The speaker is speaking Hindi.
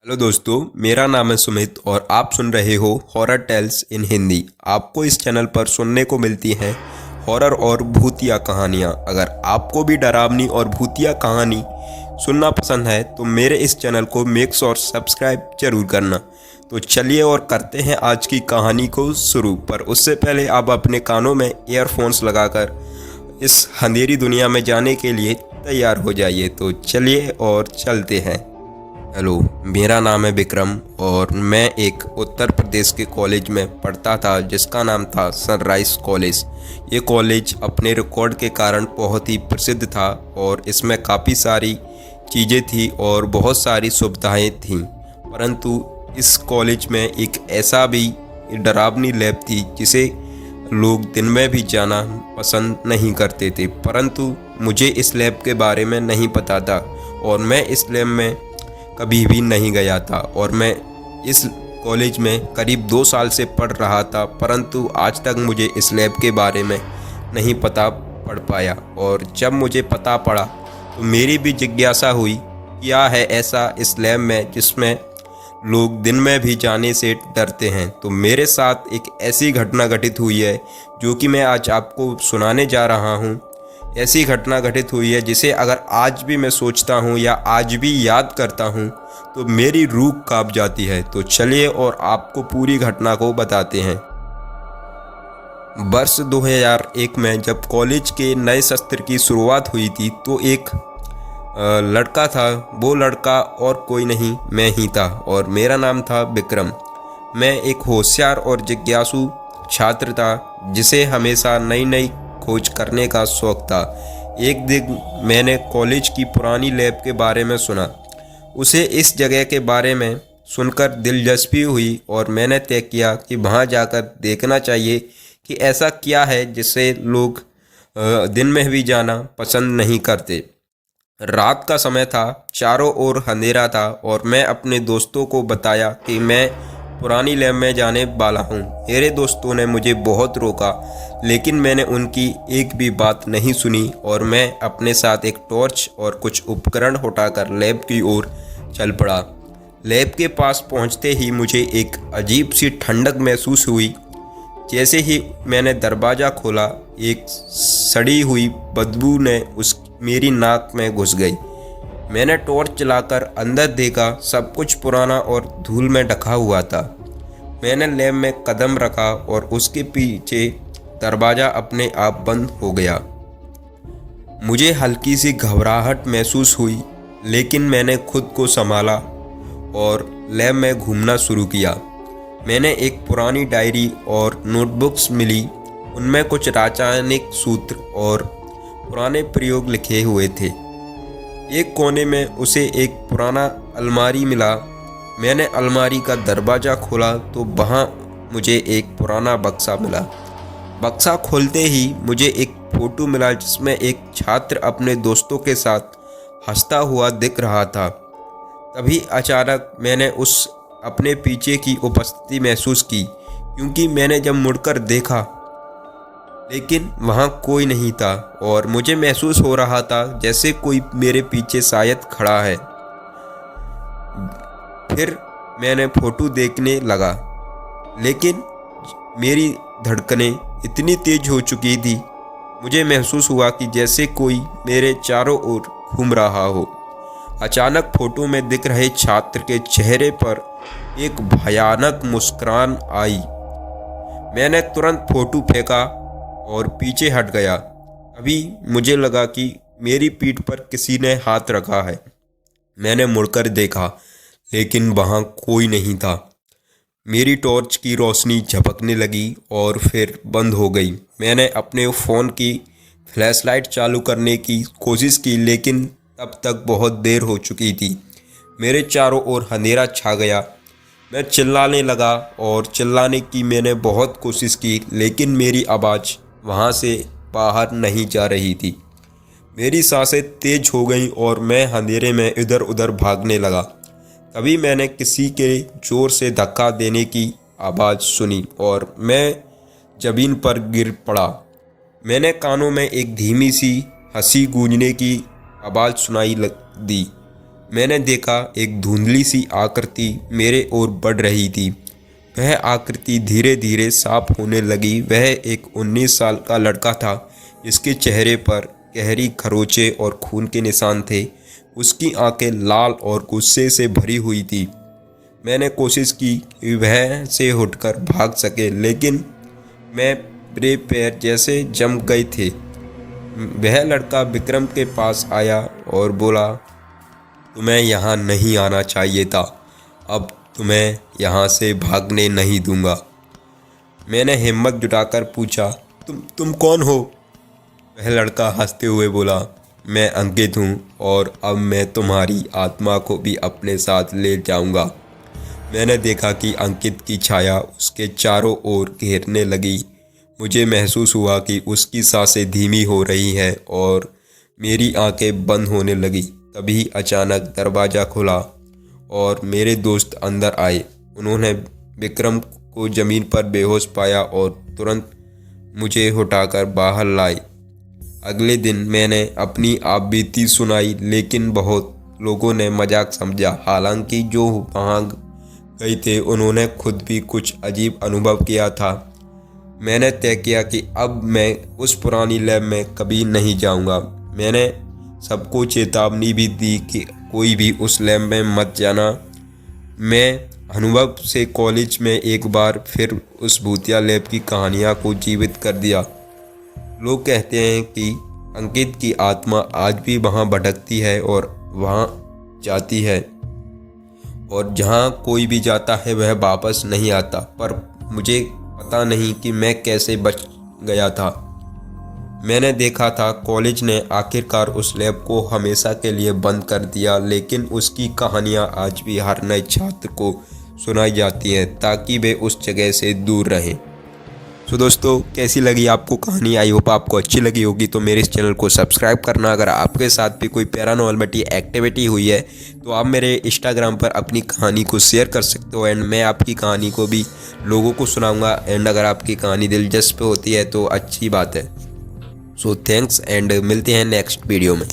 हेलो दोस्तों, मेरा नाम है सुमित और आप सुन रहे हो हॉरर टेल्स इन हिंदी। आपको इस चैनल पर सुनने को मिलती हैं हॉरर और भूतिया कहानियाँ। अगर आपको भी डरावनी और भूतिया कहानी सुनना पसंद है तो मेरे इस चैनल को मेक श्योर सब्सक्राइब जरूर करना। तो चलिए और करते हैं आज की कहानी को शुरू। पर उससे पहले आप अपने कानों में ईयरफोन्स लगाकर इस अंधेरी दुनिया में जाने के लिए तैयार हो जाइए। तो चलिए और चलते हैं। हेलो, मेरा नाम है विक्रम और मैं एक उत्तर प्रदेश के कॉलेज में पढ़ता था जिसका नाम था सनराइज कॉलेज। ये कॉलेज अपने रिकॉर्ड के कारण बहुत ही प्रसिद्ध था और इसमें काफ़ी सारी चीज़ें थी और बहुत सारी सुविधाएं थीं। परंतु इस कॉलेज में एक ऐसा भी डरावनी लैब थी जिसे लोग दिन में भी जाना पसंद नहीं करते थे। परंतु मुझे इस लैब के बारे में नहीं पता था और मैं इस लैब में कभी भी नहीं गया था और मैं इस कॉलेज में करीब 2 साल से पढ़ रहा था, परंतु आज तक मुझे इस लैब के बारे में नहीं पता पड़ पाया। और जब मुझे पता पड़ा तो मेरी भी जिज्ञासा हुई, क्या है ऐसा इस लैब में जिसमें लोग दिन में भी जाने से डरते हैं। तो मेरे साथ एक ऐसी घटना घटित हुई है जो कि मैं आज आपको सुनाने जा रहा हूँ। ऐसी घटना घटित हुई है जिसे अगर आज भी मैं सोचता हूँ या आज भी याद करता हूँ तो मेरी रूह कांप जाती है। तो चलिए और आपको पूरी घटना को बताते हैं। वर्ष 2001 में जब कॉलेज के नए सत्र की शुरुआत हुई थी तो एक लड़का था। वो लड़का और कोई नहीं, मैं ही था और मेरा नाम था विक्रम। मैं एक होशियार और जिज्ञासु छात्र था जिसे हमेशा नई नई खोज करने का शौक था। एक दिन मैंने कॉलेज की पुरानी लैब के बारे में सुना। उसे इस जगह के बारे में सुनकर दिलचस्पी हुई और मैंने तय किया कि वहां जाकर देखना चाहिए कि ऐसा क्या है जिससे लोग दिन में भी जाना पसंद नहीं करते। रात का समय था, चारों ओर अंधेरा था और मैं अपने दोस्तों को बताया कि मैं पुरानी लैब में जाने वाला हूँ। मेरे दोस्तों ने मुझे बहुत रोका लेकिन मैंने उनकी एक भी बात नहीं सुनी और मैं अपने साथ एक टॉर्च और कुछ उपकरण उठाकर लैब की ओर चल पड़ा। लैब के पास पहुँचते ही मुझे एक अजीब सी ठंडक महसूस हुई। जैसे ही मैंने दरवाज़ा खोला एक सड़ी हुई बदबू ने मेरी नाक में घुस गई। मैंने टॉर्च चलाकर अंदर देखा, सब कुछ पुराना और धूल में ढका हुआ था। मैंने लैब में कदम रखा और उसके पीछे दरवाज़ा अपने आप बंद हो गया। मुझे हल्की सी घबराहट महसूस हुई लेकिन मैंने खुद को संभाला और लैब में घूमना शुरू किया। मैंने एक पुरानी डायरी और नोटबुक्स मिली, उनमें कुछ रासायनिक सूत्र और पुराने प्रयोग लिखे हुए थे। एक कोने में उसे एक पुराना अलमारी मिला। मैंने अलमारी का दरवाज़ा खोला तो वहाँ मुझे एक पुराना बक्सा मिला। बक्सा खोलते ही मुझे एक फ़ोटो मिला जिसमें एक छात्र अपने दोस्तों के साथ हंसता हुआ दिख रहा था। तभी अचानक मैंने उस अपने पीछे की उपस्थिति महसूस की क्योंकि मैंने जब मुड़कर देखा लेकिन वहाँ कोई नहीं था और मुझे महसूस हो रहा था जैसे कोई मेरे पीछे शायद खड़ा है। फिर मैंने फ़ोटो देखने लगा लेकिन मेरी धड़कनें इतनी तेज हो चुकी थी, मुझे महसूस हुआ कि जैसे कोई मेरे चारों ओर घूम रहा हो। अचानक फ़ोटो में दिख रहे छात्र के चेहरे पर एक भयानक मुस्कान आई। मैंने तुरंत फ़ोटो फेंका और पीछे हट गया। अभी मुझे लगा कि मेरी पीठ पर किसी ने हाथ रखा है। मैंने मुड़कर देखा लेकिन वहाँ कोई नहीं था। मेरी टॉर्च की रोशनी झपकने लगी और फिर बंद हो गई। मैंने अपने फ़ोन की फ्लैशलाइट चालू करने की कोशिश की लेकिन तब तक बहुत देर हो चुकी थी। मेरे चारों ओर अंधेरा छा गया। मैं चिल्लाने लगा और चिल्लाने की मैंने बहुत कोशिश की लेकिन मेरी आवाज़ वहाँ से बाहर नहीं जा रही थी। मेरी सांसें तेज हो गईं और मैं अंधेरे में इधर उधर भागने लगा। तभी मैंने किसी के ज़ोर से धक्का देने की आवाज़ सुनी और मैं ज़मीन पर गिर पड़ा। मैंने कानों में एक धीमी सी हंसी गूंजने की आवाज़ सुनाई दी। मैंने देखा एक धुंधली सी आकृति मेरे ओर बढ़ रही थी। वह आकृति धीरे धीरे साफ होने लगी। वह एक 19 साल का लड़का था जिसके चेहरे पर गहरी खरोंचें और खून के निशान थे। उसकी आंखें लाल और गुस्से से भरी हुई थी। मैंने कोशिश की कि वह से उठकर भाग सके, लेकिन मेरे पैर जैसे जम गए थे। वह लड़का विक्रम के पास आया और बोला, तुम्हें यहाँ नहीं आना चाहिए था। अब तुम्हें यहाँ से भागने नहीं दूंगा। मैंने हिम्मत जुटाकर पूछा, तुम कौन हो? वह लड़का हंसते हुए बोला, मैं अंकित हूँ और अब मैं तुम्हारी आत्मा को भी अपने साथ ले जाऊंगा। मैंने देखा कि अंकित की छाया उसके चारों ओर घेरने लगी। मुझे महसूस हुआ कि उसकी सांसें धीमी हो रही हैं और मेरी आंखें बंद होने लगी। तभी अचानक दरवाज़ा खुला और मेरे दोस्त अंदर आए। उन्होंने विक्रम को ज़मीन पर बेहोश पाया और तुरंत मुझे उठाकर बाहर लाए। अगले दिन मैंने अपनी आपबीती सुनाई, लेकिन बहुत लोगों ने मजाक समझा। हालांकि जो वहाँ गए थे उन्होंने खुद भी कुछ अजीब अनुभव किया था। मैंने तय किया कि अब मैं उस पुरानी लैब में कभी नहीं जाऊंगा। मैंने सबको चेतावनी भी दी कि कोई भी उस लैब में मत जाना। मैं अनुभव से कॉलेज में एक बार फिर उस भूतिया लैब की कहानियाँ को जीवित कर दिया। लोग कहते हैं कि अंकित की आत्मा आज भी वहाँ भटकती है और वहाँ जाती है, और जहाँ कोई भी जाता है वह वापस नहीं आता। पर मुझे पता नहीं कि मैं कैसे बच गया था। मैंने देखा था कॉलेज ने आखिरकार उस लैब को हमेशा के लिए बंद कर दिया, लेकिन उसकी कहानियाँ आज भी हर नए छात्र को सुनाई जाती हैं ताकि वे उस जगह से दूर रहें। तो दोस्तों, कैसी लगी आपको कहानी? आई होप आपको अच्छी लगी होगी। तो मेरे इस चैनल को सब्सक्राइब करना। अगर आपके साथ भी कोई पैरानॉर्मलिटी एक्टिविटी हुई है तो आप मेरे इंस्टाग्राम पर अपनी कहानी को शेयर कर सकते हो, एंड मैं आपकी कहानी को भी लोगों को सुनाऊंगा। एंड अगर आपकी कहानी दिलचस्प होती है तो अच्छी बात है। सो थैंक्स, एंड मिलते हैं नेक्स्ट वीडियो में।